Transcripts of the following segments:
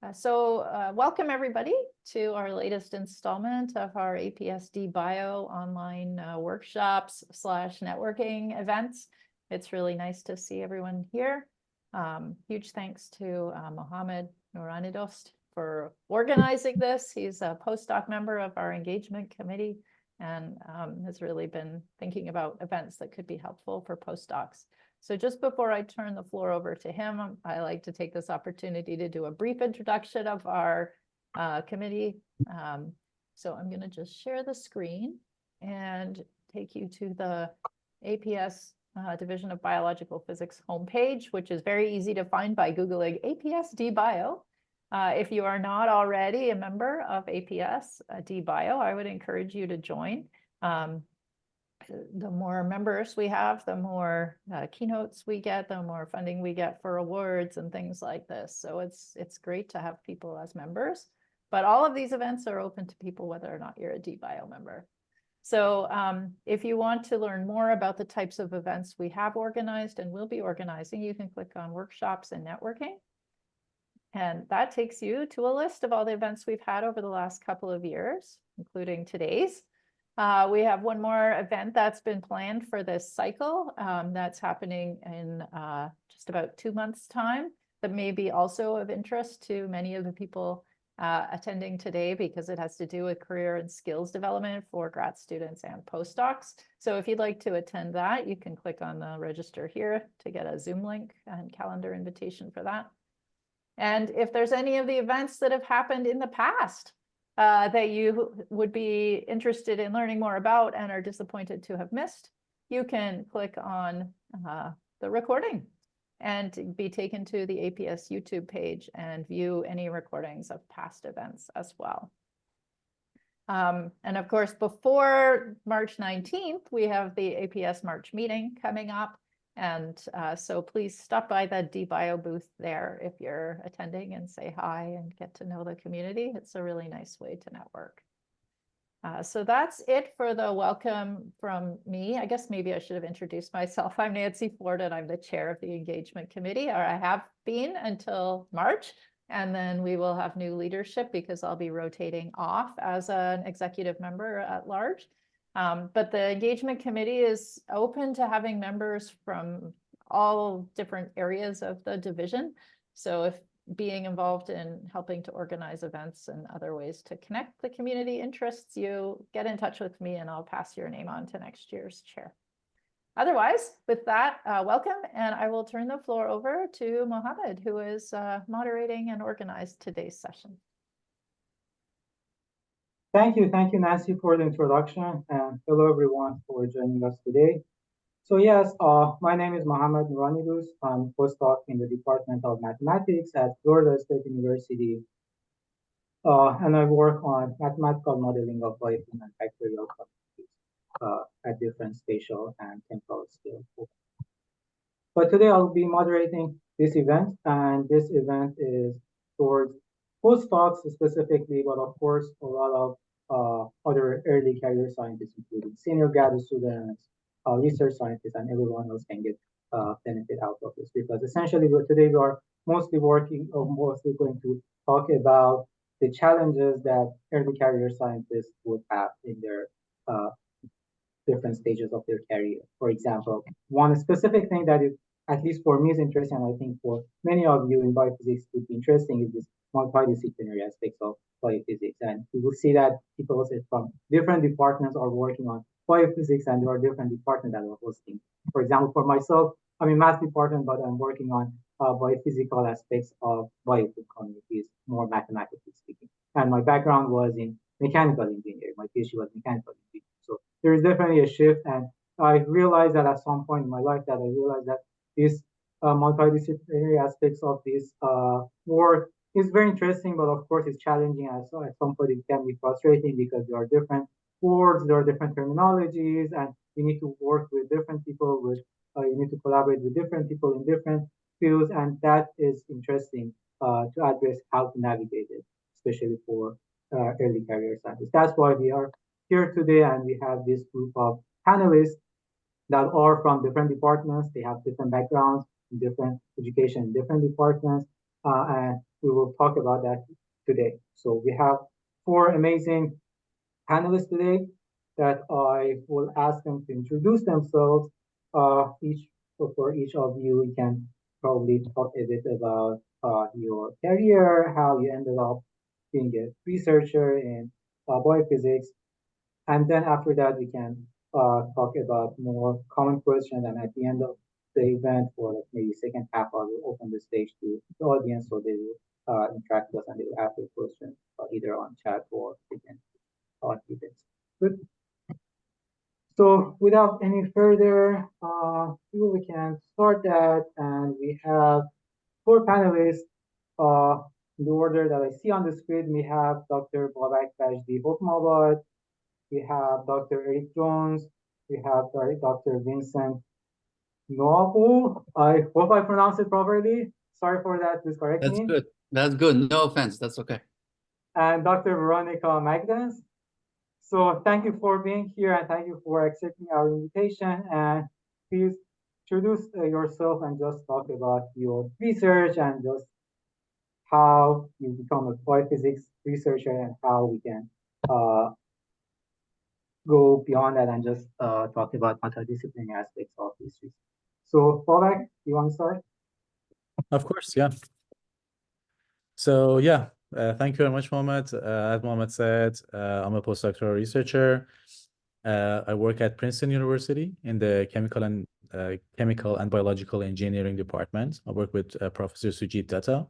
Welcome everybody to our latest installment of our APSD Bio online workshops / networking events. It's really nice to see everyone here. Huge thanks to Mohammed Nouranidost for organizing this. He's a postdoc member of our engagement committee and has really been thinking about events that could be helpful for postdocs. So just before I turn the floor over to him, I like to take this opportunity to do a brief introduction of our committee. So I'm going to just share the screen and take you to the APS Division of Biological Physics homepage, which is very easy to find by Googling APSD Bio. If you are not already a member of APSD Bio, I would encourage you to join. The more members we have, the more keynotes we get, the more funding we get for awards and things like this. So it's great to have people as members, but all of these events are open to people whether or not you're a DBio member. So if you want to learn more about the types of events we have organized and will be organizing, you can click on workshops and networking. And that takes you to a list of all the events we've had over the last couple of years, including today's. We have one more event that's been planned for this cycle that's happening in just about 2 months' time that may be also of interest to many of the people attending today because it has to do with career and skills development for grad students and postdocs. So if you'd like to attend that, you can click on the register here to get a Zoom link and calendar invitation for that. And if there's any of the events that have happened in the past that you would be interested in learning more about and are disappointed to have missed, you can click on the recording and be taken to the APS YouTube page and view any recordings of past events as well. And of course, before March 19th, we have the APS March meeting coming up. And so please stop by the DBio booth there if you're attending and say hi and get to know the community. It's a really nice way to network. So that's it for the welcome from me. I guess maybe I should have introduced myself. I'm Nancy Ford and I'm the chair of the engagement committee, or I have been until March. And then we will have new leadership because I'll be rotating off as an executive member at large. But the engagement committee is open to having members from all different areas of the division. So if being involved in helping to organize events and other ways to connect the community interests you, get in touch with me and I'll pass your name on to next year's chair. Otherwise, with that, welcome, and I will turn the floor over to Mohammed, who is moderating and organized today's session. Thank you, Nancy, for the introduction, and hello everyone for joining us today. So yes, my name is Mohammed Nouranidost. I'm postdoc in the Department of Mathematics at Florida State University, and I work on mathematical modeling of biofilm and bacterial communities at different spatial and temporal scales. But today I'll be moderating this event, and this event is towards postdocs specifically, but of course a lot of other early career scientists, including senior grad students, research scientists, and everyone else can get benefit out of this. Because essentially, today we are mostly going to talk about the challenges that early career scientists would have in their different stages of their career. For example, one specific thing that is, at least for me, is interesting, and I think for many of you in biophysics would be interesting, is this multidisciplinary aspects of biophysics. And we will see that people from different departments are working on biophysics, and there are different departments that are hosting. For example, for myself, I'm in math department, but I'm working on biophysical aspects of biofilm communities, more mathematically speaking. And my background was in mechanical engineering. My PhD was mechanical engineering. So there is definitely a shift, and I realized that at some point in my life that I realized that this multidisciplinary aspects of this work is very interesting, but of course it's challenging. So at some point it can be frustrating because there are different words, there are different terminologies, and you need to work with different people. You need to collaborate with different people in different fields, and that is interesting to address how to navigate it, especially for early career scientists. That's why we are here today, and we have this group of panelists that are from different departments. They have different backgrounds, different education, different departments, and we will talk about that today. So we have 4 amazing panelists today that I will ask them to introduce themselves. For each of you, we can probably talk a bit about your career, how you ended up being a researcher in biophysics, and then after that, we can talk about more common questions. And at the end of the event, for like maybe second half, I will open the stage to the audience so they will interact with us and they will ask their questions either on chat or they can keep it. Good. So without any further we can start that. And we have 4 panelists in the order that I see on the screen. We have Dr. Babak Bajdi Hokmabad, we have Dr. Eric Jones, we have Dr. Vincent Noahu. I hope I pronounced it properly. Sorry for that, please correct That's me. good. That's good. No offense. That's okay. And Dr. Veronica Magdans. So thank you for being here and thank you for accepting our invitation. And please introduce yourself and just talk about your research and just how you become a biophysics researcher and how we can go beyond that and just talk about multidisciplinary aspects of this research. So, Babak, you want to start? Of course, yeah. So, yeah, thank you very much, Mohammed. As Mohammed said, I'm a postdoctoral researcher. I work at Princeton University in the chemical and biological engineering department. I work with Professor Sujit Datta.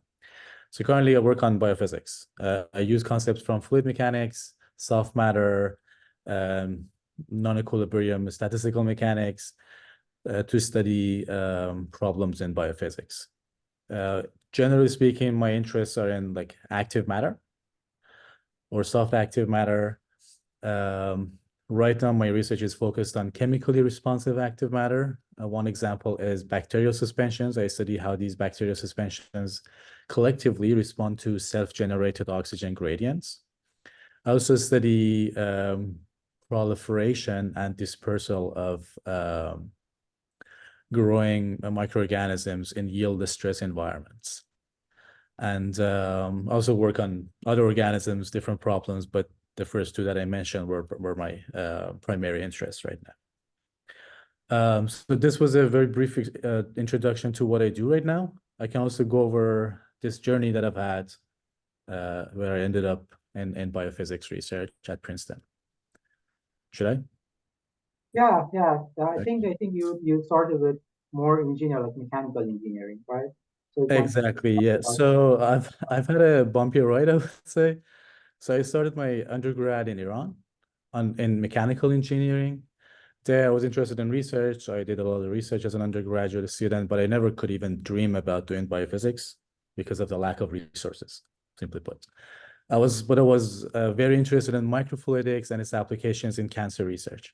So currently I work on biophysics. I use concepts from fluid mechanics, soft matter, non-equilibrium statistical mechanics to study problems in biophysics. Generally speaking, my interests are in like active matter or soft active matter. Right now, my research is focused on chemically responsive active matter. One example is bacterial suspensions. I study how these bacterial suspensions collectively respond to self-generated oxygen gradients. I also study proliferation and dispersal of growing microorganisms in yield stress environments. And also work on other organisms, different problems, but the first 2 that I mentioned were my primary interests right now. So this was a very brief introduction to what I do right now. I can also go over this journey that I've had where I ended up in biophysics research at Princeton. Should I? Yeah. I think you started with more like mechanical engineering, right? So Exactly, yeah. So I've had a bumpy ride, I would say. So I started my undergrad in Iran in mechanical engineering. There I was interested in research. So I did a lot of research as an undergraduate student, but I never could even dream about doing biophysics because of the lack of resources, simply put. I was very interested in microfluidics and its applications in cancer research.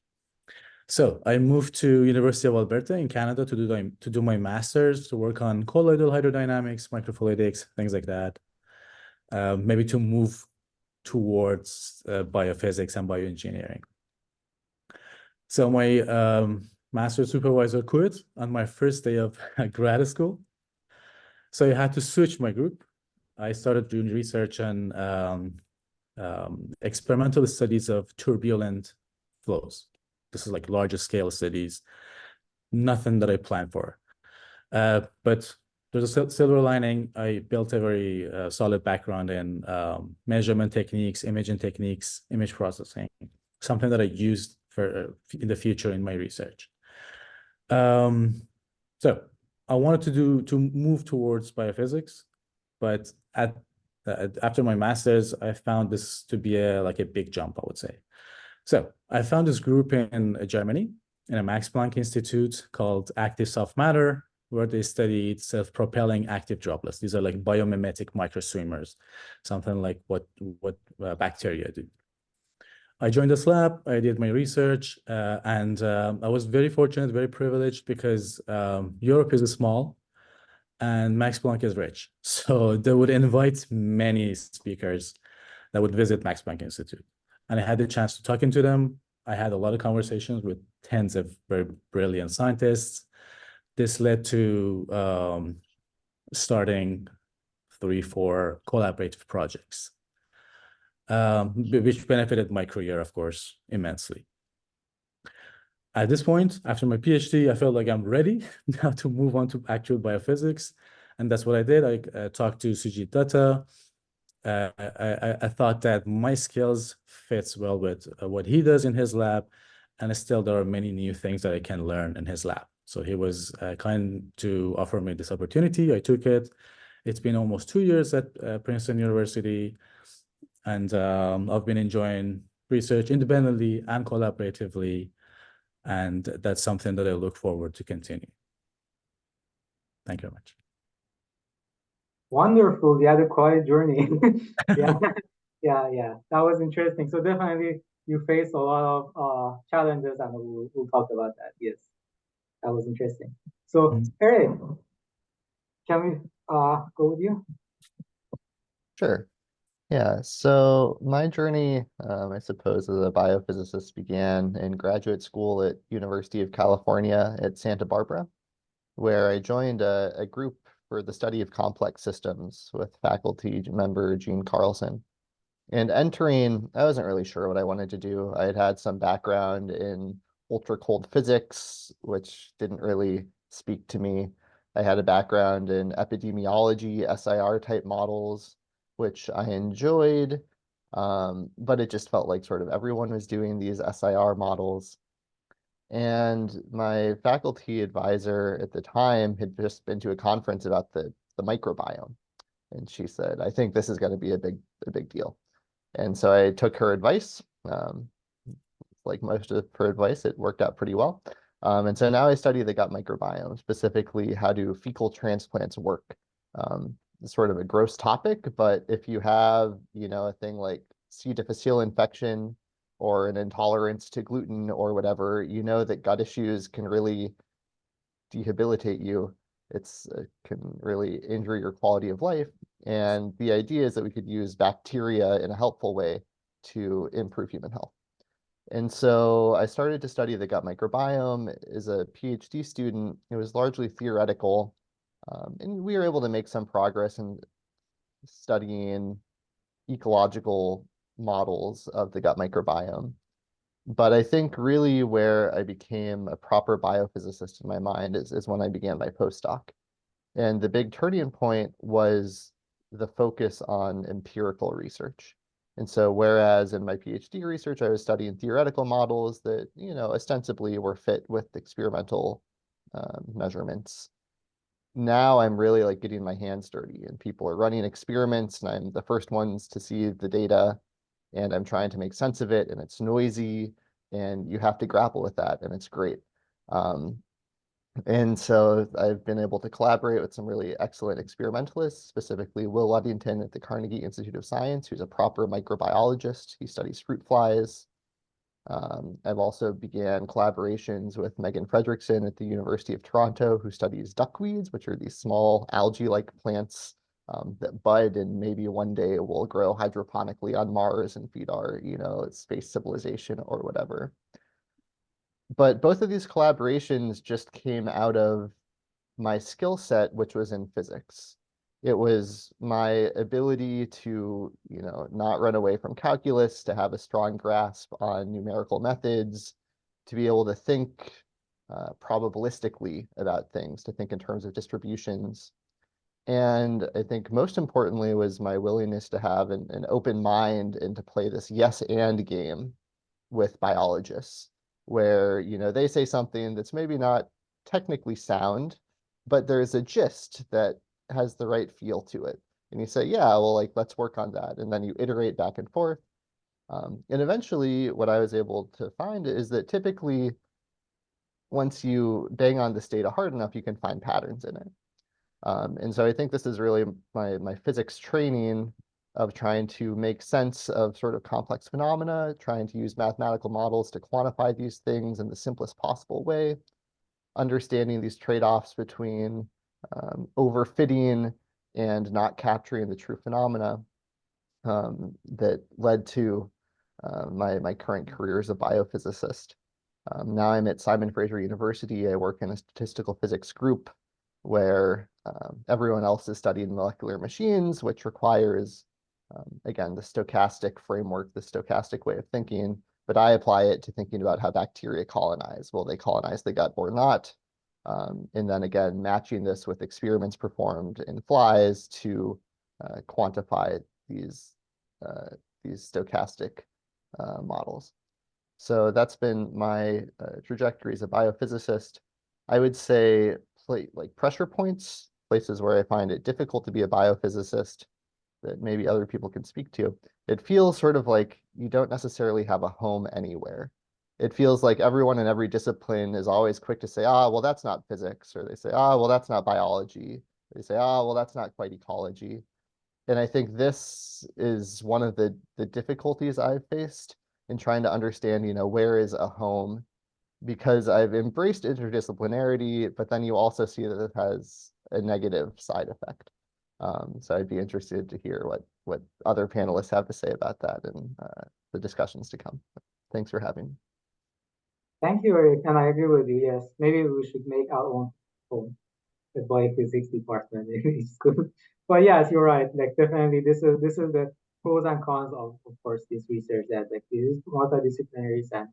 So I moved to University of Alberta in Canada to do my master's, to work on colloidal hydrodynamics, microfluidics, things like that. Maybe to move towards biophysics and bioengineering. So my master supervisor quit on my first day of grad school. So I had to switch my group. I started doing research on experimental studies of turbulent flows. This is like larger scale studies, nothing that I planned for. But there's a silver lining. I built a very solid background in measurement techniques, imaging techniques, image processing, something that I used for in the future in my research. So I wanted to move towards biophysics, but after my master's, I found this to be like a big jump, I would say. So I found this group in Germany, in a Max Planck Institute called Active Soft Matter, where they studied self-propelling active droplets. These are like biomimetic microswimmers, something like what bacteria do. I joined this lab, I did my research, and I was very fortunate, very privileged because Europe is small and Max Planck is rich. So they would invite many speakers that would visit Max Planck Institute. And I had the chance to talk to them. I had a lot of conversations with tens of very brilliant scientists. This led to starting 3, 4 collaborative projects, which benefited my career, of course, immensely. At this point, after my PhD, I felt like I'm ready now to move on to actual biophysics. And that's what I did. I talked to Sujit Datta. I thought that my skills fits well with what he does in his lab. And still, there are many new things that I can learn in his lab. So he was kind to offer me this opportunity. I took it. It's been almost 2 years at Princeton University. And I've been enjoying research independently and collaboratively. And that's something that I look forward to continue. Thank you very much. Wonderful. You had a quiet journey. Yeah, yeah. That was interesting. So definitely you faced a lot of challenges, and we'll talk about that. Yes, that was interesting. So Eric, can we go with you? Sure. Yeah, so my journey, I suppose, as a biophysicist began in graduate school at University of California at Santa Barbara, where I joined a group for the study of complex systems with faculty member Gene Carlson. And entering, I wasn't really sure what I wanted to do. I had had some background in ultra cold physics, which didn't really speak to me. I had a background in epidemiology, SIR type models, which I enjoyed, but it just felt like sort of everyone was doing these SIR models. And my faculty advisor at the time had just been to a conference about the microbiome. And she said, I think this is going to be a big deal. And so I took her advice. Like most of her advice, it worked out pretty well. And so now I study the gut microbiome, specifically how do fecal transplants work. It's sort of a gross topic, but if you have, a thing like C. difficile infection or an intolerance to gluten or whatever, that gut issues can really debilitate you. It's can really injure your quality of life. And the idea is that we could use bacteria in a helpful way to improve human health. And so I started to study the gut microbiome as a PhD student. It was largely theoretical, and we were able to make some progress in studying ecological models of the gut microbiome. But I think really where I became a proper biophysicist in my mind is when I began my postdoc. And the big turning point was the focus on empirical research. And so whereas in my PhD research, I was studying theoretical models that, ostensibly were fit with experimental measurements, now I'm really like getting my hands dirty and people are running experiments and I'm the first ones to see the data and I'm trying to make sense of it and it's noisy and you have to grapple with that and it's great. And so I've been able to collaborate with some really excellent experimentalists, specifically Will Ludington at the Carnegie Institute of Science, who's a proper microbiologist. He studies fruit flies. I've also began collaborations with Megan Fredrickson at the University of Toronto, who studies duckweeds, which are these small algae-like plants that bud and maybe one day will grow hydroponically on Mars and feed our, space civilization or whatever. But both of these collaborations just came out of my skill set, which was in physics. It was my ability to, not run away from calculus, to have a strong grasp on numerical methods, to be able to think probabilistically about things, to think in terms of distributions. And I think most importantly was my willingness to have an open mind and to play this yes and game with biologists, where, they say something that's maybe not technically sound, but there's a gist that has the right feel to it. And you say, yeah, well, let's work on that. And then you iterate back and forth. And eventually what I was able to find is that typically once you bang on this data hard enough, you can find patterns in it. And so I think this is really my physics training of trying to make sense of sort of complex phenomena, trying to use mathematical models to quantify these things in the simplest possible way, understanding these trade-offs between overfitting and not capturing the true phenomena that led to my current career as a biophysicist. Now I'm at Simon Fraser University. I work in a statistical physics group where Everyone else is studying molecular machines, which requires, again, the stochastic framework, the stochastic way of thinking, but I apply it to thinking about how bacteria colonize. Will they colonize the gut or not? And then again, matching this with experiments performed in flies to quantify these stochastic models. So that's been my trajectory as a biophysicist. I would say like pressure points, places where I find it difficult to be a biophysicist that maybe other people can speak to. It feels sort of like you don't necessarily have a home anywhere. It feels like everyone in every discipline is always quick to say, ah, well, that's not physics, or they say, ah, well, that's not biology. They say, ah, well, that's not quite ecology. And I think this is one of the difficulties I've faced in trying to understand, where is a home, because I've embraced interdisciplinarity, but then you also see that it has a negative side effect. So I'd be interested to hear what other panelists have to say about that and the discussions to come. Thanks for having me. Thank you, Eric, and I agree with you. Yes, maybe we should make our own home, the biophysics department in school. But yes, you're right. Like definitely, this is the pros and cons of course this research, that like it is multidisciplinary, and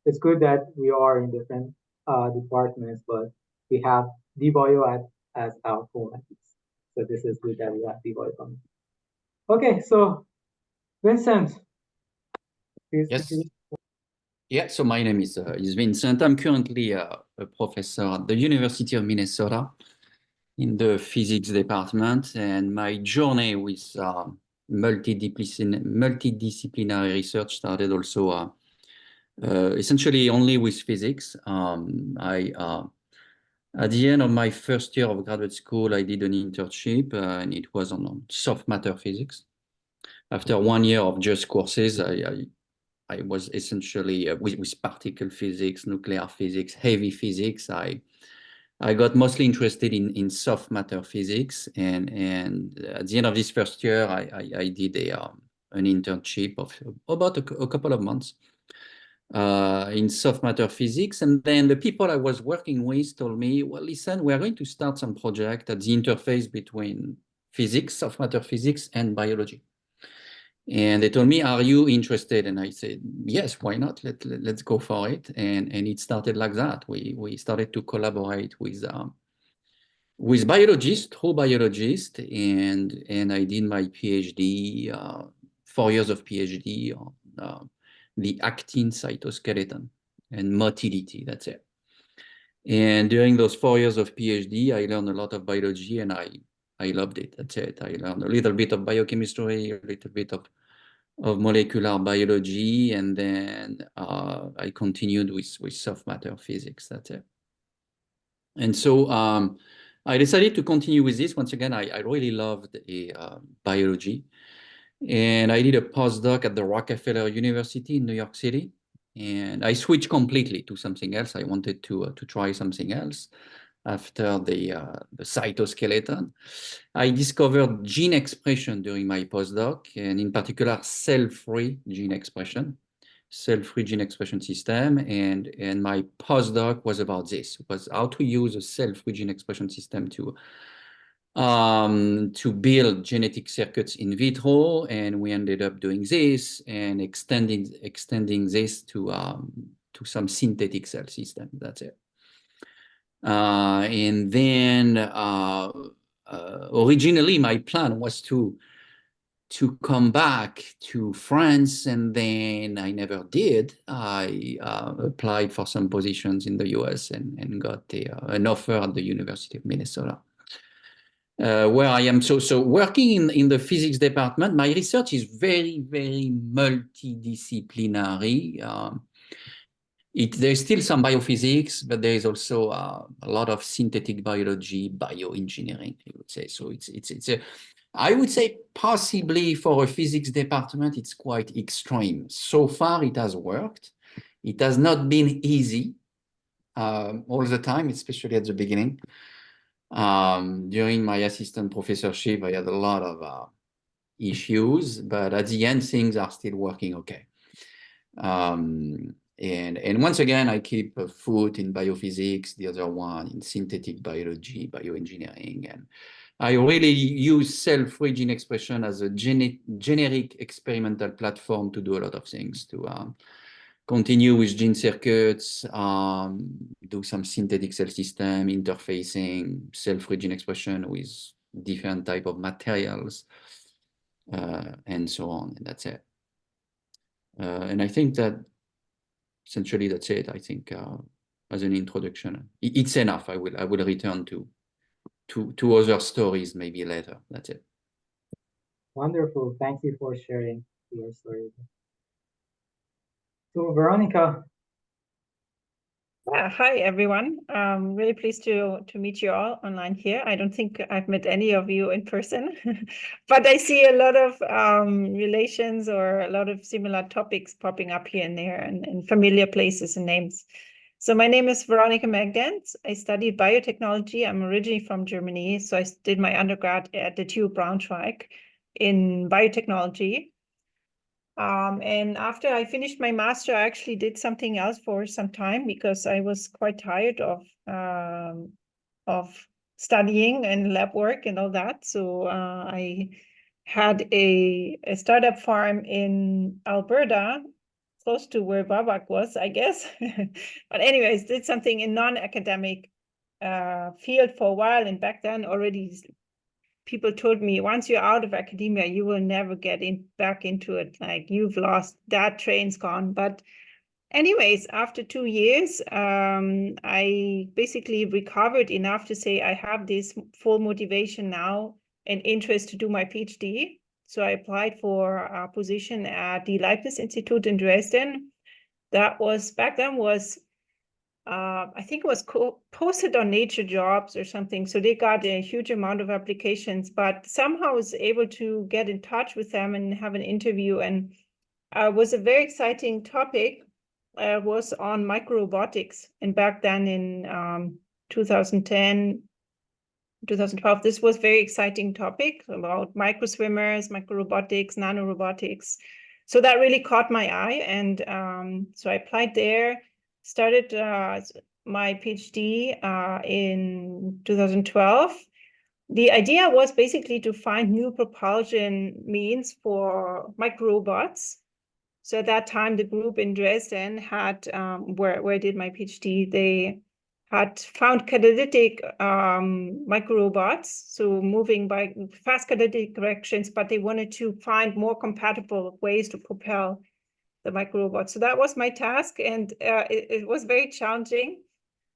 it's good that we are in different departments, but we have DBio as our home at least. So this is good that we have DBio coming. Okay, so Vincent, please. Yes. Yeah, so my name is Vincent. I'm currently a professor at the University of Minnesota in the physics department, and my journey with multidisciplinary research started also essentially only with physics. At the end of my first year of graduate school, I did an internship, and it was on soft matter physics. After 1 year of just courses, I was essentially with particle physics, nuclear physics, heavy physics. I got mostly interested in soft matter physics, and at the end of this first year, I did an internship of about a couple of months in soft matter physics. And then the people I was working with told me, well, listen, we're going to start some project at the interface between physics, soft matter physics, and biology. And they told me, are you interested? And I said, yes, why not? Let's go for it. And it started like that. We started to collaborate with biologists, true biologists, and I did my PhD, 4 years of PhD on the actin cytoskeleton and motility. That's it. And during those 4 years of PhD, I learned a lot of biology, and I loved it. That's it. I learned a little bit of biochemistry, a little bit of molecular biology, and then I continued with soft matter physics. That's it. And so I decided to continue with this. Once again, I really loved biology. And I did a postdoc at the Rockefeller University in New York City. And I switched completely to something else. I wanted to try something else after the cytoskeleton. I discovered gene expression during my postdoc, and in particular, cell-free gene expression system. And my postdoc was about this, was how to use a cell-free gene expression system to build genetic circuits in vitro. And we ended up doing this and extending this to some synthetic cell system. That's it. And then originally my plan was to come back to France, and then I never did. I applied for some positions in the US and got an offer at the University of Minnesota, where I am so working in the physics department. My research is very, very multidisciplinary. There's still some biophysics, but there is also a lot of synthetic biology, bioengineering, I would say. So I would say possibly for a physics department, it's quite extreme. So far, it has worked. It has not been easy all the time, especially at the beginning. During my assistant professorship, I had a lot of issues, but at the end, things are still working okay. And once again, I keep a foot in biophysics, the other one in synthetic biology, bioengineering. And I really use cell-free gene expression as a generic experimental platform to do a lot of things, to continue with gene circuits, do some synthetic cell system interfacing, cell-free gene expression with different type of materials, and so on. And that's it. And I think that essentially that's it. I think as an introduction, it's enough. I will return to other stories maybe later. That's it. Wonderful. Thank you for sharing your story. So Veronica. Hi, everyone. Really pleased to meet you all online here. I don't think I've met any of you in person, but I see a lot of relations or a lot of similar topics popping up here and there, and familiar places and names. So my name is Veronica Magdans. I studied biotechnology. I'm originally from Germany, so I did my undergrad at the TU Braunschweig in biotechnology. And after I finished my master, I actually did something else for some time because I was quite tired of studying and lab work and all that. So I had a startup farm in Alberta, close to where Babak was, I guess. But anyways, did something in non-academic field for a while. And back then already people told me, once you're out of academia, you will never get back into it. Like, you've lost, that train's gone. But anyways, after 2 years, I basically recovered enough to say I have this full motivation now and interest to do my PhD. So I applied for a position at the Leibniz Institute in Dresden. That was, back then was, I think it was posted on Nature Jobs or something. So they got a huge amount of applications, but somehow I was able to get in touch with them and have an interview. And it was a very exciting topic. Was on microrobotics. And back then in 2010, 2012, this was a very exciting topic about microswimmers, microrobotics, nanorobotics. So that really caught my eye. And so I applied there. Started my PhD in 2012. The idea was basically to find new propulsion means for microrobots. So at that time, the group in Dresden had, where I did my PhD, they had found catalytic microrobots, so moving by fast catalytic directions, but they wanted to find more compatible ways to propel the microrobot. So that was my task, and it was very challenging,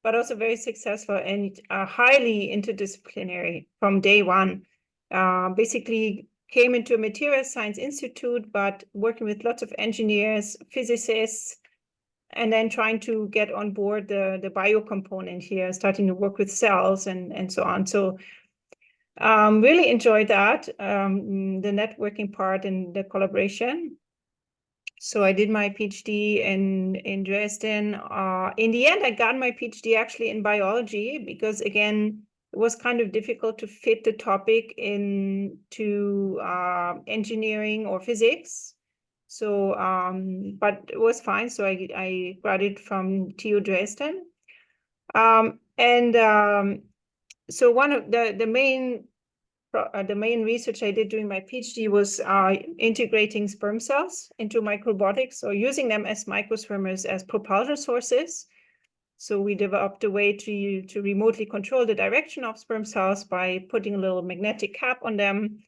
but also very successful and highly interdisciplinary from day one. Basically came into a material science institute, but working with lots of engineers, physicists, and then trying to get on board the bio component here, starting to work with cells and so on. So really enjoyed that, the networking part and the collaboration. So I did my PhD in Dresden. In the end, I got my PhD actually in biology because, again, it was kind of difficult to fit the topic into engineering or physics. So, but it was fine. So I graduated from TU Dresden. So one of the main research I did during my PhD was integrating sperm cells into microrobotics, or using them as microswimmers as propulsion sources. So we developed a way to remotely control the direction of sperm cells by putting a little magnetic cap on them,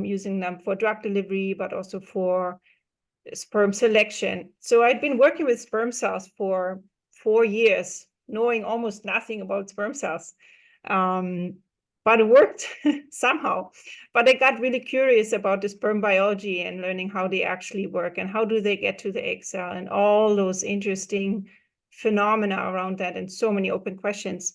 using them for drug delivery, but also for sperm selection. So I'd been working with sperm cells for 4 years, knowing almost nothing about sperm cells. But it worked somehow. But I got really curious about the sperm biology and learning how they actually work and how do they get to the egg cell and all those interesting phenomena around that and so many open questions.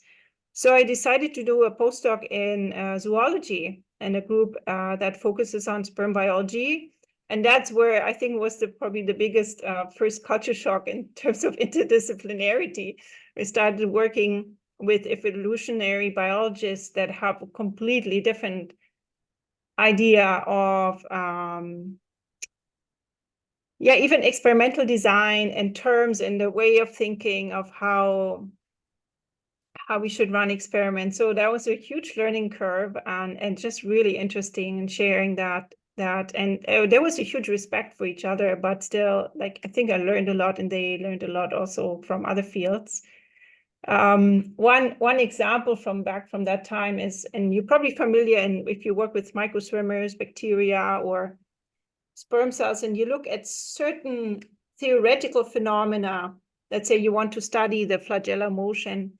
So I decided to do a postdoc in zoology and a group that focuses on sperm biology. And that's where I think was probably the biggest first culture shock in terms of interdisciplinarity. We started working with evolutionary biologists that have a completely different idea of yeah, even experimental design and terms and the way of thinking of how we should run experiments. So that was a huge learning curve, and just really interesting, and sharing that and there was a huge respect for each other, but still, like, I think I learned a lot, and they learned a lot also from other fields. One example from that time is, and you're probably familiar, and if you work with microswimmers, bacteria, or sperm cells, and you look at certain theoretical phenomena, let's say you want to study the flagellar motion,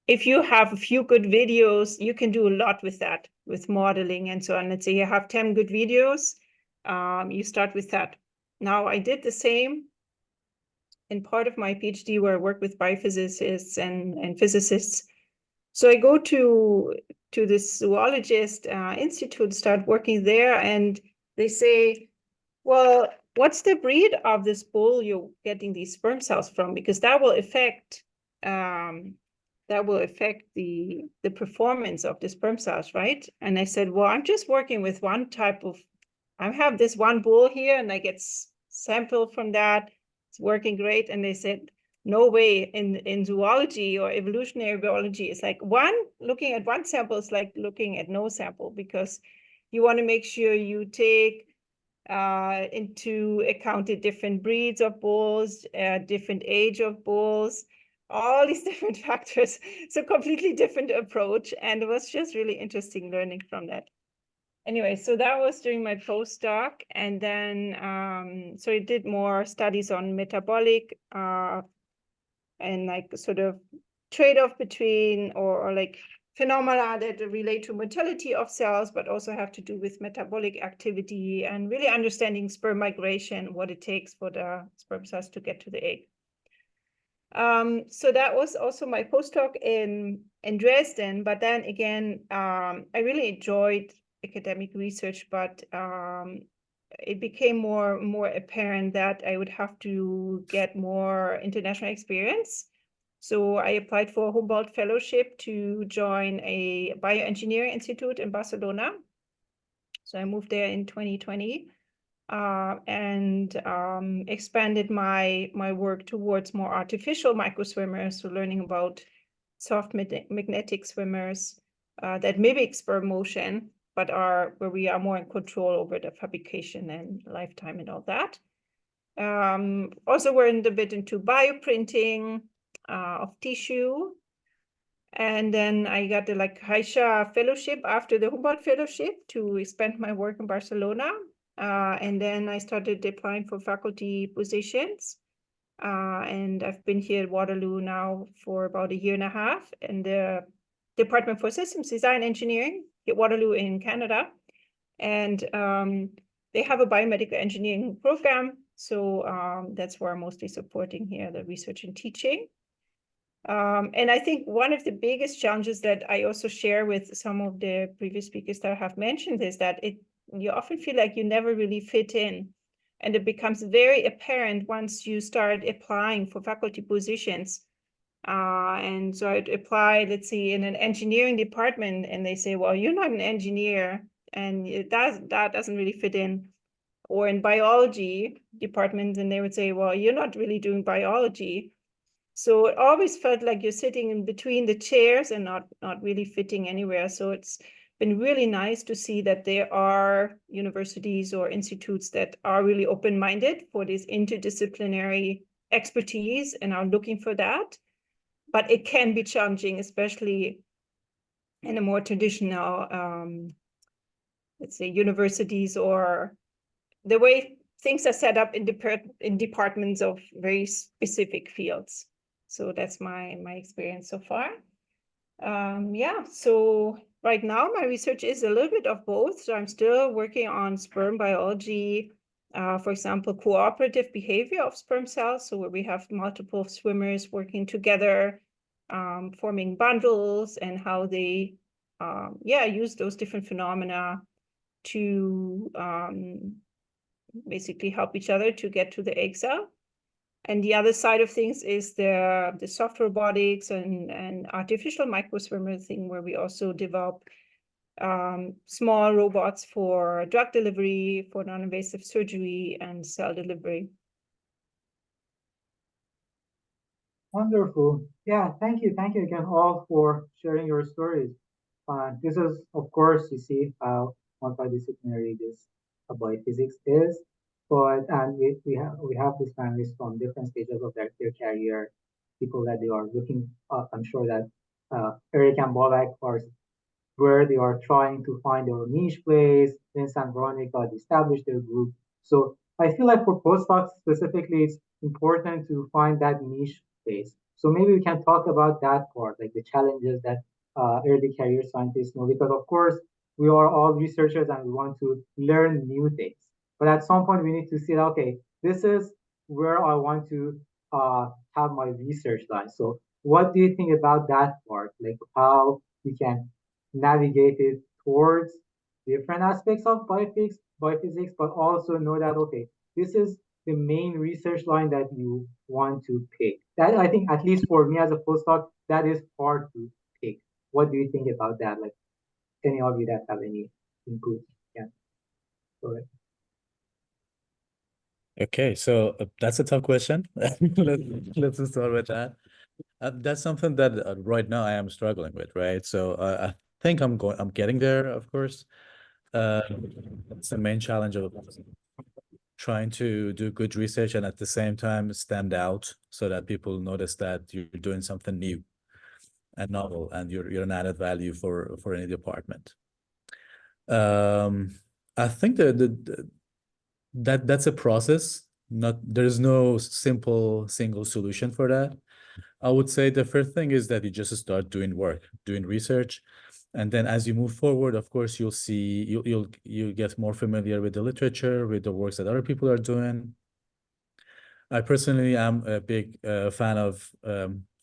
if you have a few good videos, you can do a lot with that, with modeling and so on. Let's say you have 10 good videos, you start with that. Now, I did the same in part of my PhD, where I work with biophysicists and physicists. So I go to this zoologist institute, start working there, and they say, well, what's the breed of this bull you're getting these sperm cells from? Because that will affect the performance of the sperm cells, right? And I said, well, I'm just working with one type of, I have this one bull here, and I get sample from that. It's working great. And they said, no way. In zoology or evolutionary biology, it's like looking at one sample is like looking at no sample, because you want to make sure you take into account the different breeds of bulls, different age of bulls, all these different factors. So completely different approach. And it was just really interesting learning from that. Anyway, so that was during my postdoc. And then, so I did more studies on metabolic and like sort of trade-off between, or like phenomena that relate to motility of cells, but also have to do with metabolic activity, and really understanding sperm migration, what it takes for the sperm cells to get to the egg. So that was also my postdoc in Dresden. But then again, I really enjoyed academic research, but it became more apparent that I would have to get more international experience. So I applied for a Humboldt Fellowship to join a bioengineering institute in Barcelona. So I moved there in 2020 and expanded my work towards more artificial microswimmers, so learning about soft magnetic swimmers that mimic sperm motion, but where we are more in control over the fabrication and lifetime and all that. Also, we're a bit into bioprinting of tissue. And then I got the Caixa Fellowship after the Humboldt Fellowship to expand my work in Barcelona. And then I started applying for faculty positions. And I've been here at Waterloo now for about 1.5 years in the Department for Systems Design Engineering at Waterloo in Canada. And they have a biomedical engineering program. So that's where I'm mostly supporting here, the research and teaching. And I think one of the biggest challenges that I also share with some of the previous speakers that I have mentioned is that you often feel like you never really fit in. And it becomes very apparent once you start applying for faculty positions. And so I'd apply, let's see, in an engineering department, and they say, well, you're not an engineer, and that doesn't really fit in. Or in biology departments, and they would say, well, you're not really doing biology. So it always felt like you're sitting in between the chairs and not really fitting anywhere. So it's been really nice to see that there are universities or institutes that are really open-minded for this interdisciplinary expertise and are looking for that. But it can be challenging, especially in a more traditional, let's say, universities, or the way things are set up in departments of very specific fields. So that's my experience so far. Yeah, so right now my research is a little bit of both. So I'm still working on sperm biology, for example, cooperative behavior of sperm cells. So where we have multiple swimmers working together, forming bundles, and how they use those different phenomena to basically help each other to get to the egg cell. And the other side of things is the soft robotics and artificial microswimmer thing, where we also develop small robots for drug delivery, for non-invasive surgery, and cell delivery. Wonderful. Yeah, thank you. Thank you again all for sharing your stories. This is, of course, you see how multidisciplinary this biophysics is. But we have these families from different stages of their career, people that they are looking up. I'm sure that Eric and Bolak are where they are trying to find their niche place. Vincent and Veronica established their group. So I feel like for postdocs specifically, it's important to find that niche place. So maybe we can talk about that part, like the challenges that early career scientists know, because of course we are all researchers and we want to learn new things. But at some point we need to see, okay, this is where I want to have my research done. So what do you think about that part? Like how we can navigate it towards different aspects of biophysics, but also know that, okay, this is the main research line that you want to pick. That I think, at least for me as a postdoc, that is hard to pick. What do you think about that? Like, any of you that have any input? Yeah. Go ahead. Okay, so that's a tough question. Let's start with that. That's something that right now I am struggling with, right? So I think I'm getting there, of course. It's the main challenge of trying to do good research and at the same time stand out so that people notice that you're doing something new and novel and you're an added value for any department. I think that's a process. There's no simple single solution for that. I would say the first thing is that you just start doing work, doing research, and then as you move forward, of course, you'll get more familiar with the literature, with the works that other people are doing. I personally am a big fan of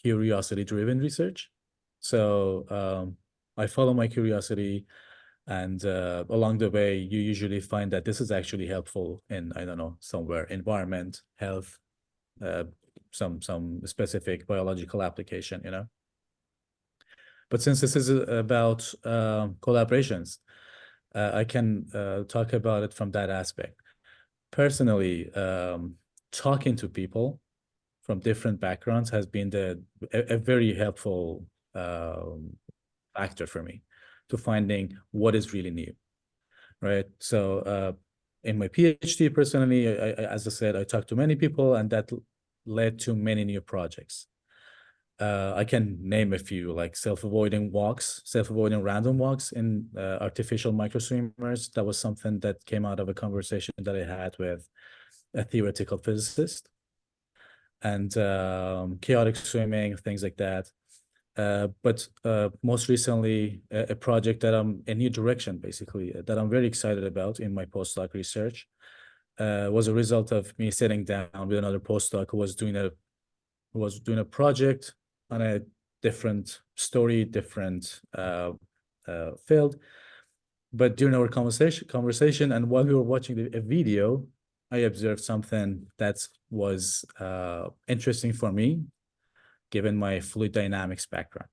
curiosity-driven research, so I follow my curiosity, and along the way, you usually find that this is actually helpful in, I don't know, somewhere environment, health, some specific biological application, you know. But since this is about collaborations, I can talk about it from that aspect. Personally, talking to people from different backgrounds has been a very helpful factor for me to finding what is really new, right? So in my PhD, personally, as I said, I talked to many people, and that led to many new projects. I can name a few, like self-avoiding random walks in artificial microswimmers. That was something that came out of a conversation that I had with a theoretical physicist. And chaotic swimming, things like that. But most recently, a project that a new direction, basically, that I'm very excited about in my postdoc research was a result of me sitting down with another postdoc who was doing a project on a different story, different field. But during our conversation, and while we were watching a video, I observed something that was interesting for me, given my fluid dynamics background.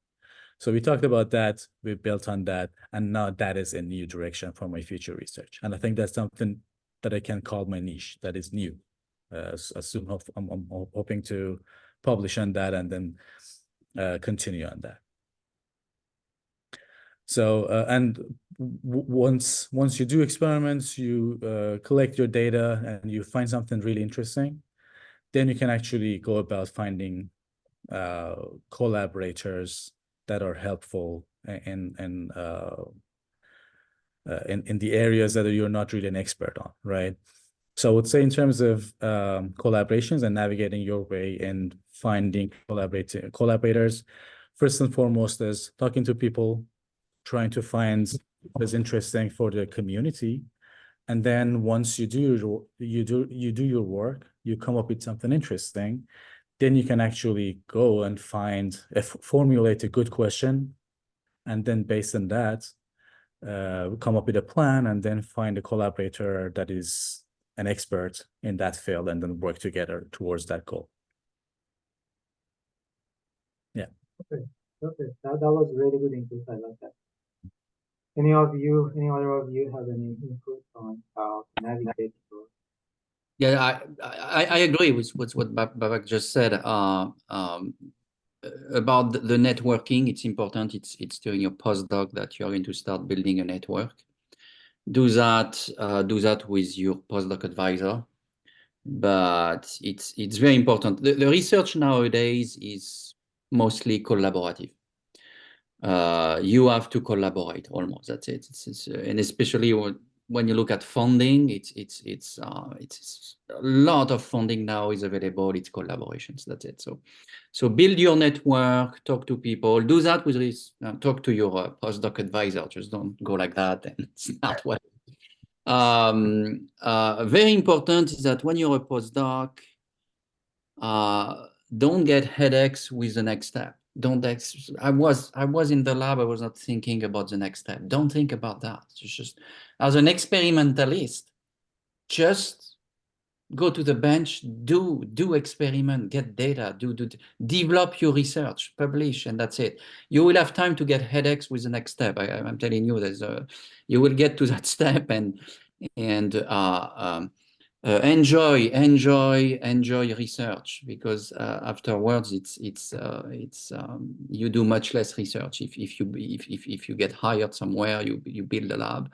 So we talked about that, we built on that, and now that is a new direction for my future research. And I think that's something that I can call my niche, that is new. Soon I'm hoping to publish on that and then continue on that. So, and once you do experiments, you collect your data and you find something really interesting, then you can actually go about finding collaborators that are helpful in the areas that you're not really an expert on, right? So I would say in terms of collaborations and navigating your way and finding collaborators, first and foremost is talking to people, trying to find what is interesting for the community. And then once you do your work, you come up with something interesting, then you can actually go and formulate a good question, and then based on that, come up with a plan, and then find a collaborator that is an expert in that field, and then work together towards that goal. Yeah. Okay. That was really good input. I like that. Any other of you have any input on how to navigate? Yeah, I agree with what Babak just said. About the networking, it's important. It's during your postdoc that you're going to start building a network. Do that with your postdoc advisor. But it's very important. The research nowadays is mostly collaborative. You have to collaborate almost. That's it. And especially when you look at funding, it's a lot of funding now is available. It's collaborations. That's it. So build your network, talk to people, do that with this, talk to your postdoc advisor. Just don't go like that and start what. Very important is that when you're a postdoc, don't get headaches with the next step. I was in the lab, I was not thinking about the next step. Don't think about that. Just as an experimentalist, just go to the bench, do experiment, get data, develop your research, publish, and that's it. You will have time to get headaches with the next step. I'm telling you, you will get to that step and enjoy research, because afterwards you do much less research if you get hired somewhere. You build a lab.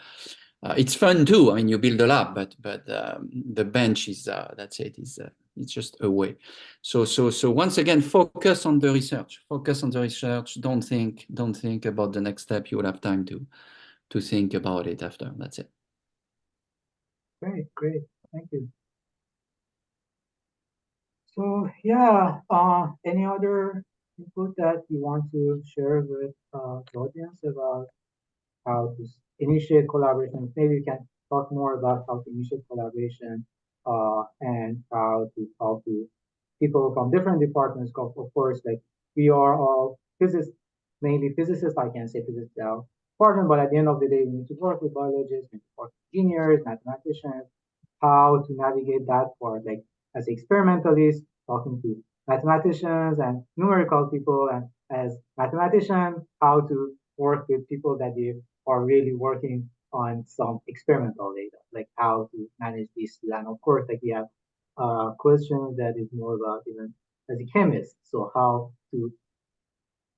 It's fun too. I mean, you build a lab, but the bench is that's it. It's just a way. So once again, focus on the research. Focus on the research. Don't think about the next step. You will have time to think about it after. That's it. Great. Thank you. So yeah, any other input that you want to share with the audience about how to initiate collaboration? Maybe you can talk more about how to initiate collaboration and how to talk to people from different departments. Of course, like we are all physicists, mainly physicists. I can't say physicists department, but at the end of the day, we need to work with biologists, we need to work with engineers, mathematicians. How to navigate that part, like as experimentalists, talking to mathematicians and numerical people, and as mathematicians, how to work with people that they are really working on some experimental data, like how to manage these. And of course, like we have questions that is more about even as a chemist. So how to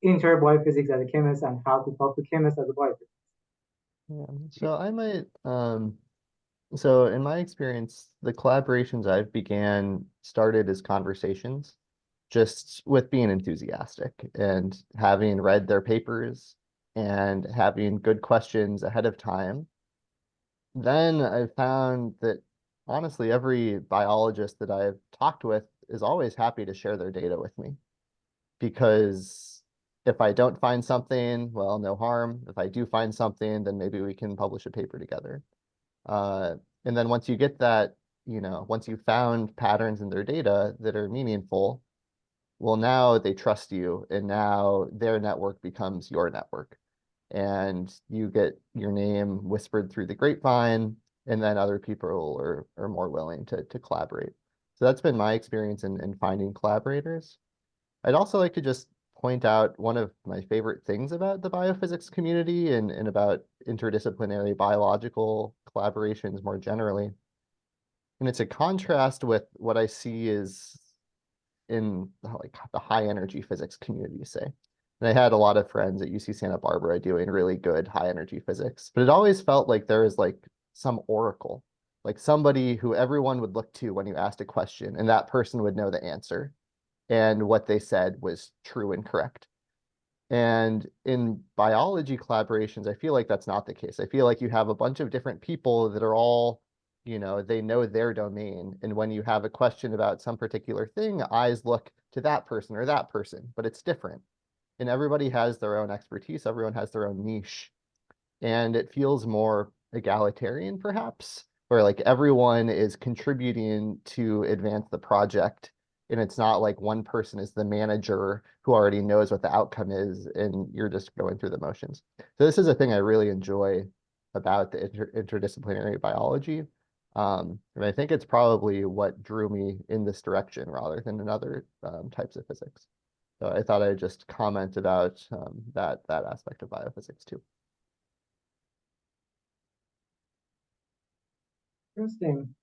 enter biophysics as a chemist and how to talk to chemists as a biophysicist. Yeah. So I might so in my experience, the collaborations I've started as conversations, just with being enthusiastic and having read their papers and having good questions ahead of time. Then I found that honestly, every biologist that I've talked with is always happy to share their data with me, because if I don't find something, well, no harm. If I do find something, then maybe we can publish a paper together. And then once you get that, once you've found patterns in their data that are meaningful, well, now they trust you, and now their network becomes your network. And you get your name whispered through the grapevine, and then other people are more willing to collaborate. So that's been my experience in finding collaborators. I'd also like to just point out one of my favorite things about the biophysics community and about interdisciplinary biological collaborations more generally. And it's a contrast with what I see is in like the high energy physics community, say. And I had a lot of friends at UC Santa Barbara doing really good high energy physics, but it always felt like there was like some oracle, like somebody who everyone would look to when you asked a question, and that person would know the answer, and what they said was true and correct. And in biology collaborations, I feel like that's not the case. I feel like you have a bunch of different people that are all, they know their domain. And when you have a question about some particular thing, eyes look to that person or that person, but it's different. And everybody has their own expertise. Everyone has their own niche. And it feels more egalitarian, perhaps, where like everyone is contributing to advance the project. And it's not like one person is the manager who already knows what the outcome is, and you're just going through the motions. So this is a thing I really enjoy about the interdisciplinary biology. And I think it's probably what drew me in this direction rather than in other types of physics. So I thought I'd just comment about that aspect of biophysics too. Interesting.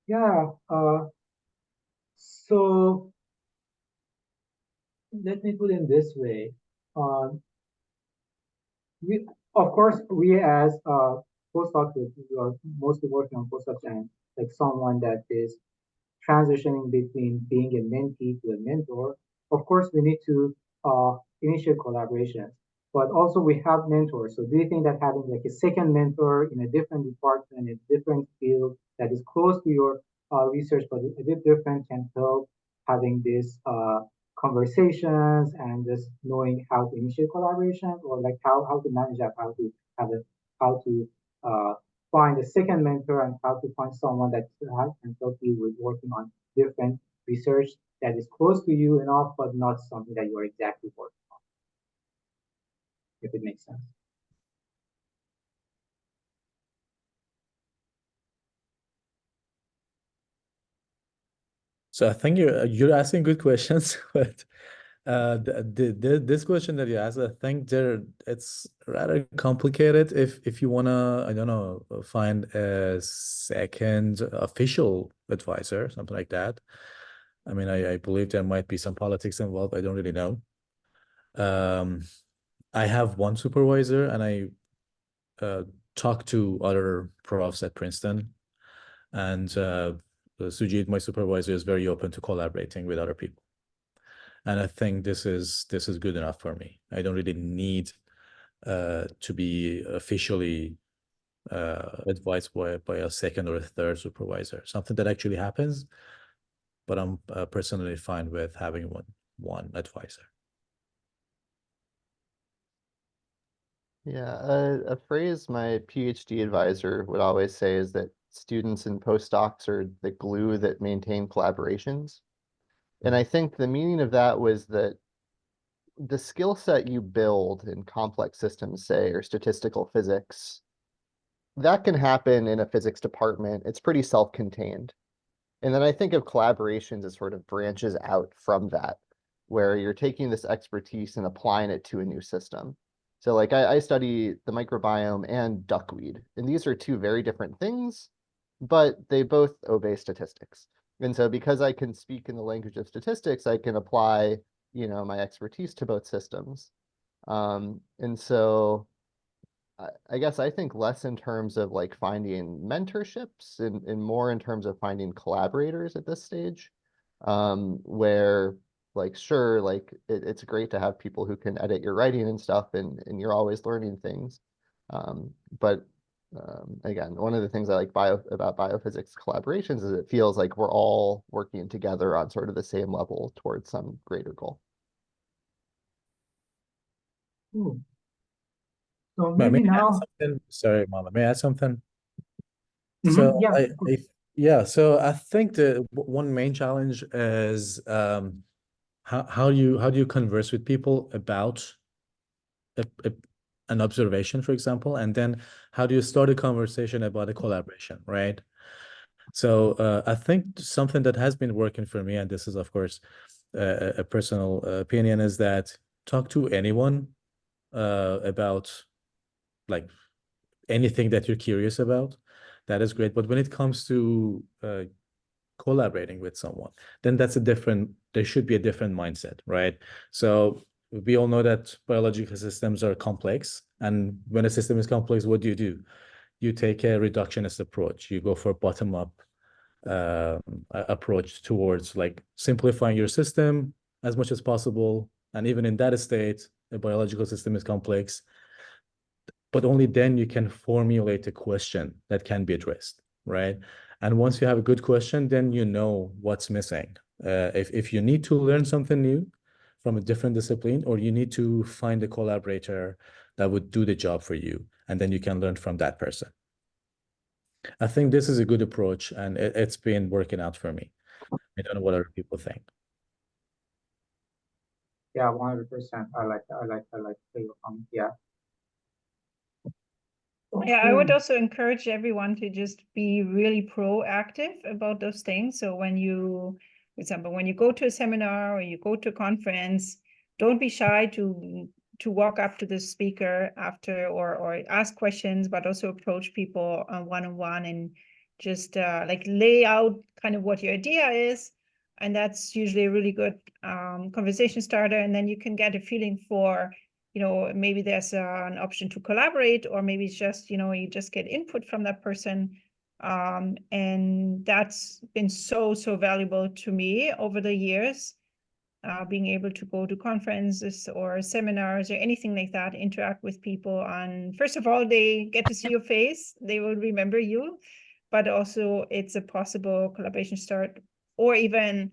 Yeah. So let me put it this way. We, of course, we as postdocs, we are mostly working on postdocs and like someone that is transitioning between being a mentee to a mentor. Of course, we need to initiate collaborations, but also we have mentors. So do you think that having like a second mentor in a different department, a different field that is close to your research, but a bit different can help having these conversations and just knowing how to initiate collaboration or like how to manage that, how to have a, how to find a second mentor and how to find someone that can help you with working on different research that is close to you enough, but not something that you are exactly working on, if it makes sense. So I think you're asking good questions, but this question that you asked, I think it's rather complicated. If you wanna, I don't know, find a second official advisor, something like that. I mean, I believe there might be some politics involved. I don't really know. I have one supervisor, and I talk to other profs at Princeton, and Sujit, my supervisor, is very open to collaborating with other people. And I think this is good enough for me. I don't really need to be officially advised by a second or a third supervisor. Something that actually happens, but I'm personally fine with having one advisor. Yeah, a phrase my PhD advisor would always say is that students and postdocs are the glue that maintain collaborations. And I think the meaning of that was that the skill set you build in complex systems, say, or statistical physics, that can happen in a physics department. It's pretty self-contained. And then I think of collaborations as sort of branches out from that, where you're taking this expertise and applying it to a new system. So like I study the microbiome and duckweed, and these are two very different things, but they both obey statistics. And so because I can speak in the language of statistics, I can apply, my expertise to both systems. And so I guess I think less in terms of like finding mentorships and more in terms of finding collaborators at this stage, where like, sure, like it's great to have people who can edit your writing and stuff and you're always learning things. But again, one of the things I like about biophysics collaborations is it feels like we're all working together on sort of the same level towards some greater goal. Cool. So May I maybe add now, something? Sorry, Mama, may I add something? Mhm, So yeah, so I think the one main challenge is how do you converse with people about an observation, for example, and then how do you start a conversation about a collaboration, right? So I think something that has been working for me, and this is of course a personal opinion, is that talk to anyone about like anything that you're curious about. That is great, but when it comes to collaborating with someone, then there should be a different mindset, right? So we all know that biological systems are complex, and when a system is complex, what do? You take a reductionist approach. You go for bottom-up approach towards like simplifying your system as much as possible. And even in that state, a biological system is complex, but only then you can formulate a question that can be addressed, right? And once you have a good question, then you know what's missing. If you need to learn something new from a different discipline, or you need to find a collaborator that would do the job for you, and then you can learn from that person. I think this is a good approach, and it's been working out for me. I don't know what other people think. yeah, 100%. I like your comment. Yeah. Yeah, I would Okay. also encourage everyone to just be really proactive about those things. So when you, for example, when you go to a seminar or you go to a conference, don't be shy to to walk up to the speaker after or ask questions, but also approach people one-on-one and just like lay out kind of what your idea is. And that's usually a really good conversation starter. And then you can get a feeling for, maybe there's an option to collaborate, or maybe it's just, you just get input from that person. And that's been so valuable to me over the years, being able to go to conferences or seminars or anything like that, interact with people. And first of all, they get to see your face, they will remember you, but also it's a possible collaboration start, or even,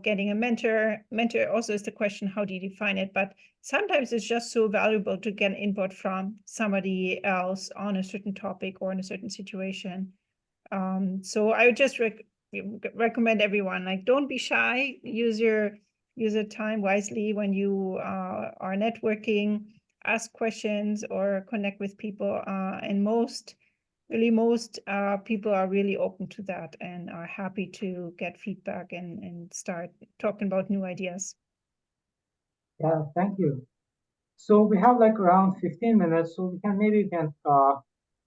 getting a mentor. Mentor also is the question, how do you define it? But sometimes it's just so valuable to get input from somebody else on a certain topic or in a certain situation. So I would just recommend everyone, like, don't be shy, use your time wisely when you are networking, ask questions or connect with people, and most people are really open to that and are happy to get feedback and start talking about new ideas. Yeah, thank you. So we have like around 15 minutes, so we can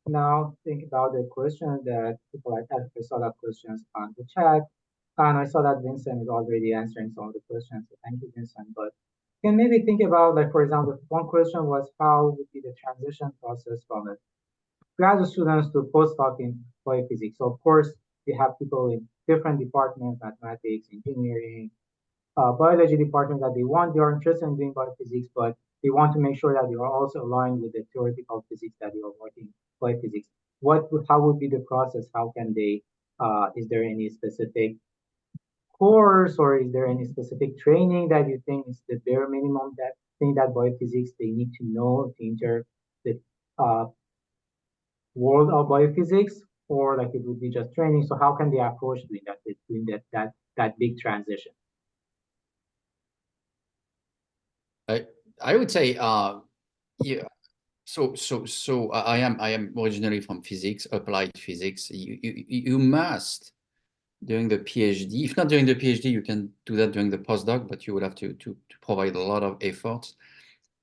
now think about the questions that people like asked. I saw that questions on the chat, and I saw that Vincent is already answering some of the questions. So thank you, Vincent. But can maybe think about, like, for example, one question was how would be the transition process from a graduate students to postdoc in biophysics. So of course, we have people in different departments, mathematics, engineering, biology department, that they are interested in doing biophysics, but they want to make sure that they are also aligned with the theoretical physics that they are working biophysics. How would be the process? How can they, is there any specific course, or is there any specific training that you think is the bare minimum that thing that biophysics they need to know to enter the world of biophysics, or like it would be just training? So how can they approach doing that big transition? I would say, yeah. So I am originally from physics, applied physics. You must, during the PhD, if not during the PhD, you can do that during the postdoc, but you will have to provide a lot of effort.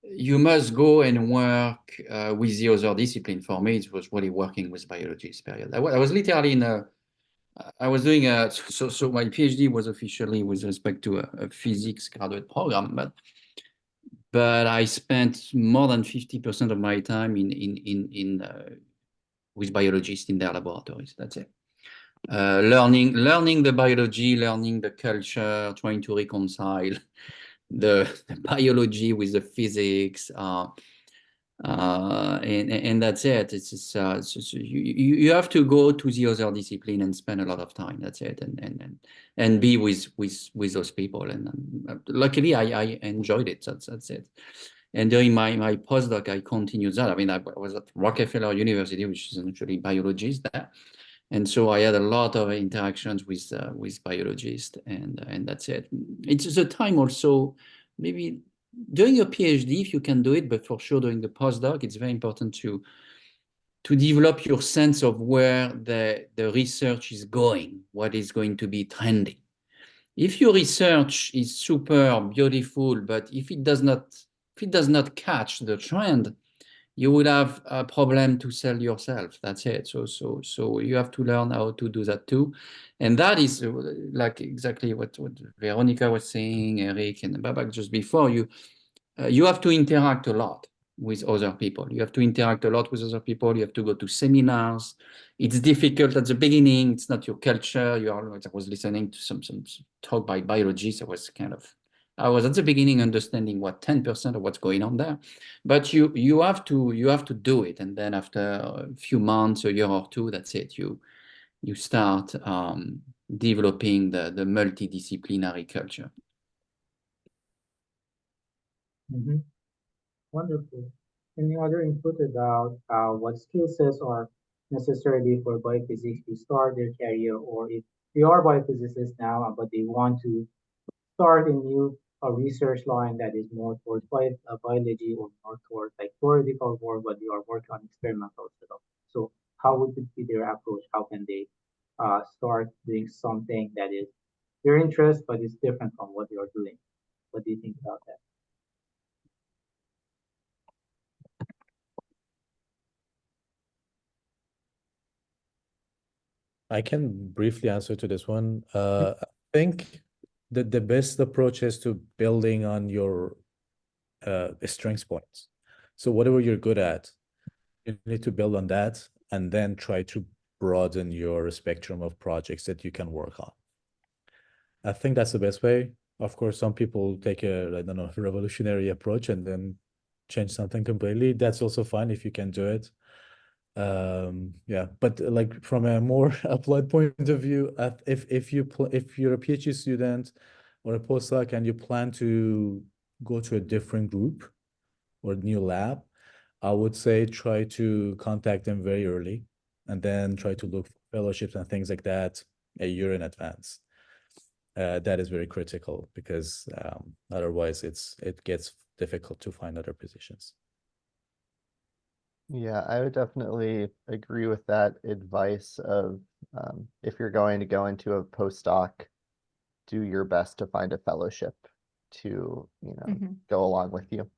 You must go and work with the other discipline. For me, it was really working with biologists, period. I was literally I was doing so my PhD was officially with respect to a physics graduate program, but I spent more than 50% of my time with biologists in their laboratories. That's it. Learning the biology, learning the culture, trying to reconcile the biology with the physics, and that's it. It's just, you have to go to the other discipline and spend a lot of time. That's it, and be with those people. And luckily, I enjoyed it. That's it. And during my postdoc, I continued that. I mean, I was at Rockefeller University, which is actually biologists there. And so I had a lot of interactions with biologists, and that's it. It's the time also, maybe during your PhD, if you can do it, but for sure during the postdoc, it's very important to develop your sense of where the research is going, what is going to be trending. If your research is super beautiful, but if it does not catch the trend, you will have a problem to sell yourself. That's it. So you have to learn how to do that too. And that is like exactly what Veronica was saying, Eric and Babak just before. You have to interact a lot with other people. You have to interact a lot with other people. You have to go to seminars. It's difficult at the beginning. It's not your culture. I was listening to some talk by biologists. I was at the beginning understanding what 10% of what's going on there, but you have to do it, and then after a few months, a year or two, that's it. You start developing the multidisciplinary culture. Mm-hmm. Wonderful. Any other input about what skill sets are necessary for biophysics to start their career, or if they are biophysicists now, but they want to start a new research line that is more towards biology, or more towards like theoretical work, but they are working on experimental stuff. So how would it be their approach? How can they start doing something that is their interest, but is different from what they are doing? What do you think about that? I can briefly answer to this one. I think that the best approach is to building on your strengths points. So whatever you're good at, you need to build on that and then try to broaden your spectrum of projects that you can work on. I think that's the best way. Of course, some people take a, I don't know, revolutionary approach and then change something completely. That's also fine if you can do it. Yeah, but like from a more applied point of view, if you're a PhD student or a postdoc and you plan to go to a different group or new lab, I would say try to contact them very early and then try to look for fellowships and things like that a year in advance. That is very critical because otherwise it gets difficult to find other positions. Yeah, I would definitely agree with that advice of if you're going to go into a postdoc, do your best to find a fellowship to, go along with you.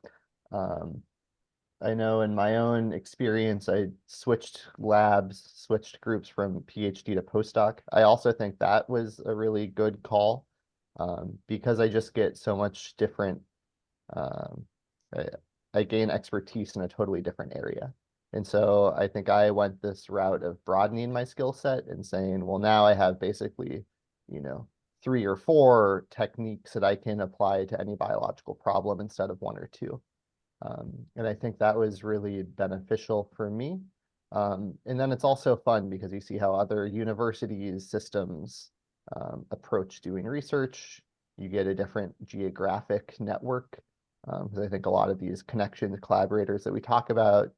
I know in my own experience, I switched labs, switched groups from PhD to postdoc. I also think that was a really good call because I just get so much different, I gain expertise in a totally different area. And so I think I went this route of broadening my skill set and saying, well, now I have basically, 3 or 4 techniques that I can apply to any biological problem instead of 1 or 2. And I think that was really beneficial for me. And then it's also fun because you see how other universities, systems approach doing research. You get a different geographic network. Because I think a lot of these connections, collaborators that we talk about,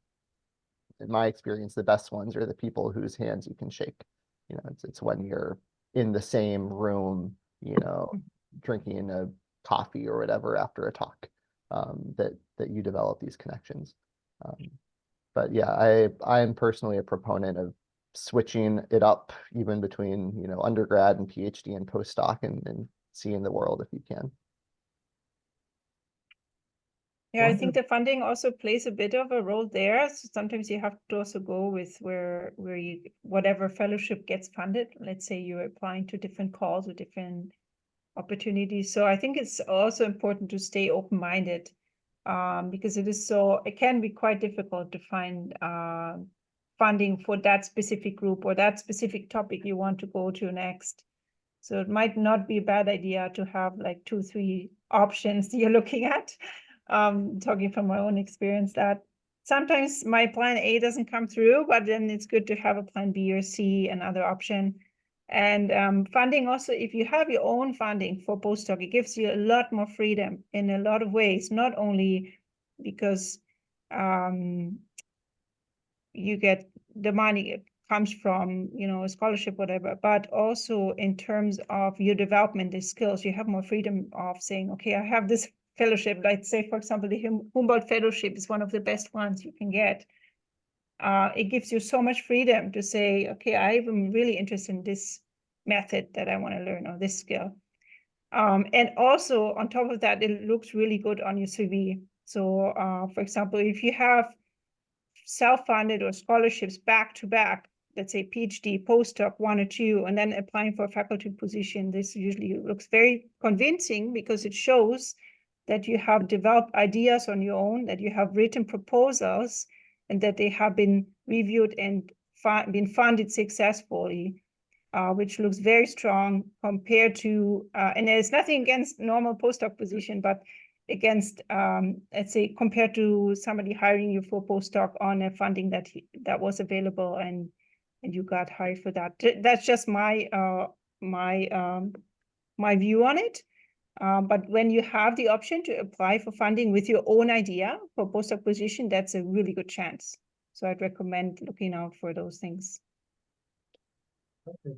in my experience, the best ones are the people whose hands you can shake. It's when you're in the same room, drinking a coffee or whatever after a talk. That you develop these connections. But yeah, I'm personally a proponent of switching it up even between, undergrad and PhD and postdoc and seeing the world if you can. Yeah, I think the funding also plays a bit of a role there. So sometimes you have to also go with where you whatever fellowship gets funded. Let's say you're applying to different calls or different opportunities. So I think it's also important to stay open-minded because it can be quite difficult to find funding for that specific group or that specific topic you want to go to next. So it might not be a bad idea to have like 2, 3 options you're looking at. Talking from my own experience, that sometimes my plan A doesn't come through, but then it's good to have a plan B or C, another option. And funding also, if you have your own funding for postdoc, it gives you a lot more freedom in a lot of ways, not only because you get the money it comes from, a scholarship, whatever, but also in terms of your development, the skills, you have more freedom of saying, okay, I have this fellowship. Let's say, for example, the Humboldt Fellowship is one of the best ones you can get. It gives you so much freedom to say, okay, I'm really interested in this method that I want to learn or this skill. And also on top of that, it looks really good on your CV. So for example, if you have self-funded or scholarships back to back, let's say PhD, postdoc 1 or 2, and then applying for a faculty position, this usually looks very convincing because it shows that you have developed ideas on your own, that you have written proposals, and that they have been reviewed and been funded successfully, which looks very strong compared to, and there's nothing against normal postdoc position, but against, let's say, compared to somebody hiring you for postdoc on a funding that was available and you got hired for that. That's just my view on it. But when you have the option to apply for funding with your own idea for postdoc position, that's a really good chance. So I'd recommend looking out for those things. Okay.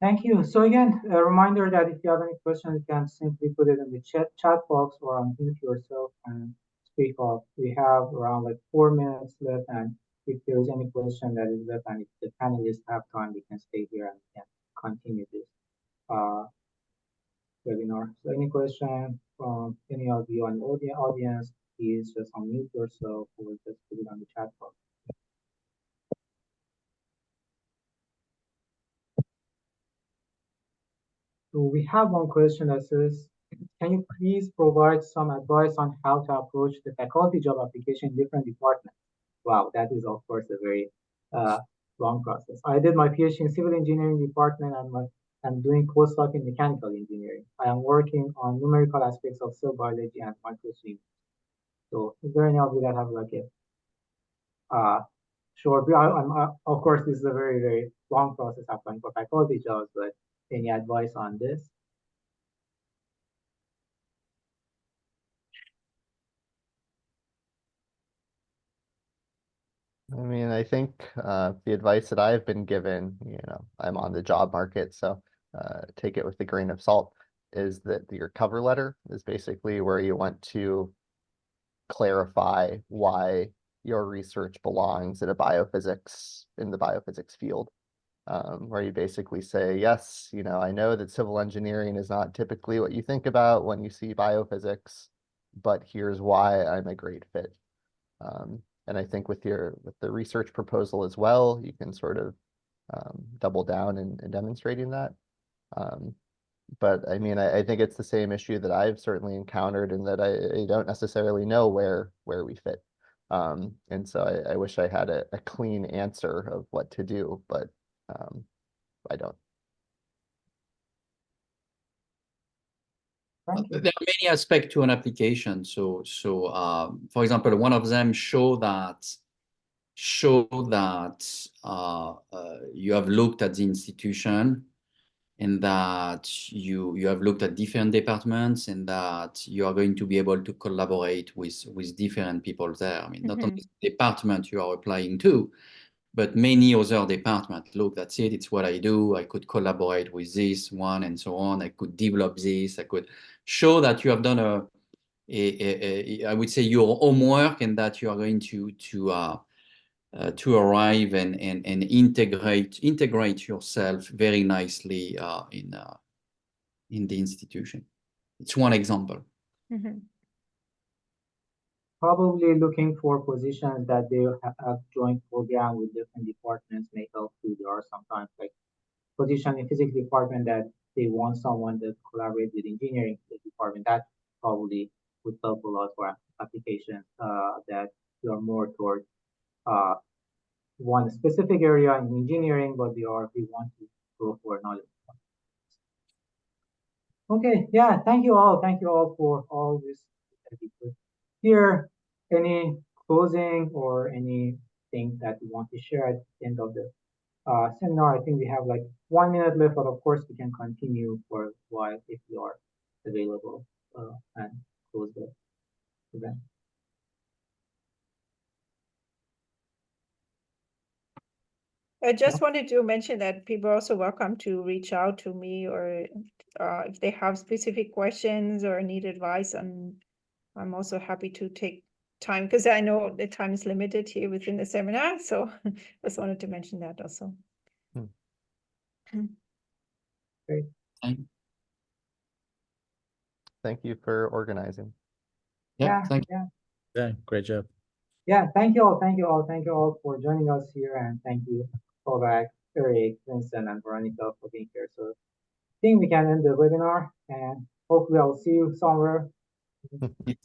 Thank you. So again, a reminder that if you have any questions, you can simply put it in the chat box or unmute yourself and speak up. We have around like 4 minutes left, and if there is any question that is left and if the panelists have time, we can stay here and we can continue this webinar. So any question from any of you on the audience, please just unmute yourself or just put it on the chat box. So we have one question that says, can you please provide some advice on how to approach the faculty job application in different departments? Wow, that is of course a very long process. I did my PhD in civil engineering department and I'm doing postdoc in mechanical engineering. I am working on numerical aspects of cell biology and microswim. So is there any of you that have like a short, of course, this is a very, very long process applying for faculty jobs, but any advice on this? I mean, I think the advice that I've been given, I'm on the job market, so take it with a grain of salt, is that your cover letter is basically where you want to clarify why your research belongs in the biophysics field, where you basically say, yes, I know that civil engineering is not typically what you think about when you see biophysics, but here's why I'm a great fit. And I think with the research proposal as well, you can sort of double down in demonstrating that. But I mean, I think it's the same issue that I've certainly encountered, in that I don't necessarily know where we fit. And so I wish I had a clean answer of what to do, but I don't. There are many aspects to an application. So for example, one of them show that you have looked at the institution, and that you have looked at different departments, and that you are going to be able to collaborate with different people there. I mean, not only the department you are applying to, but many other departments. Look, that's it. It's what I do. I could collaborate with this one and so on. I could develop this. I could show that you have done I would say, your homework, and that you are going to arrive and integrate yourself very nicely in the institution. It's one example. Probably looking for positions that they have joint program with different departments may help too. There are sometimes like position in physics department that they want someone that collaborate with engineering department. That probably would help a lot for applications that you are more towards one specific area in engineering, but we want to go for knowledge. Okay, yeah, thank you all for all this here. Any closing or anything that you want to share at the end of the seminar? I think we have like 1 minute left, but of course we can continue for a while if you are available and close the event. I just wanted to mention that people are also welcome to reach out to me, or if they have specific questions or need advice, and I'm also happy to take time, because I know the time is limited here within the seminar. So just wanted to mention that also. Great. Thank you for organizing. Yeah, thank you. Yeah, great job. Yeah, thank you all for joining us here, and thank you, Kovac, Eric, Vincent, and Veronica for being here. So I think we can end the webinar, and hopefully I'll see you somewhere the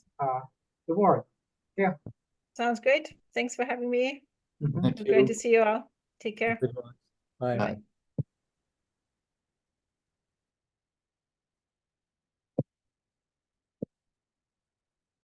world. Yeah. Sounds great. Thanks for having me. Mhm. Thank It's great you. to see you all. Take care. Bye. Bye.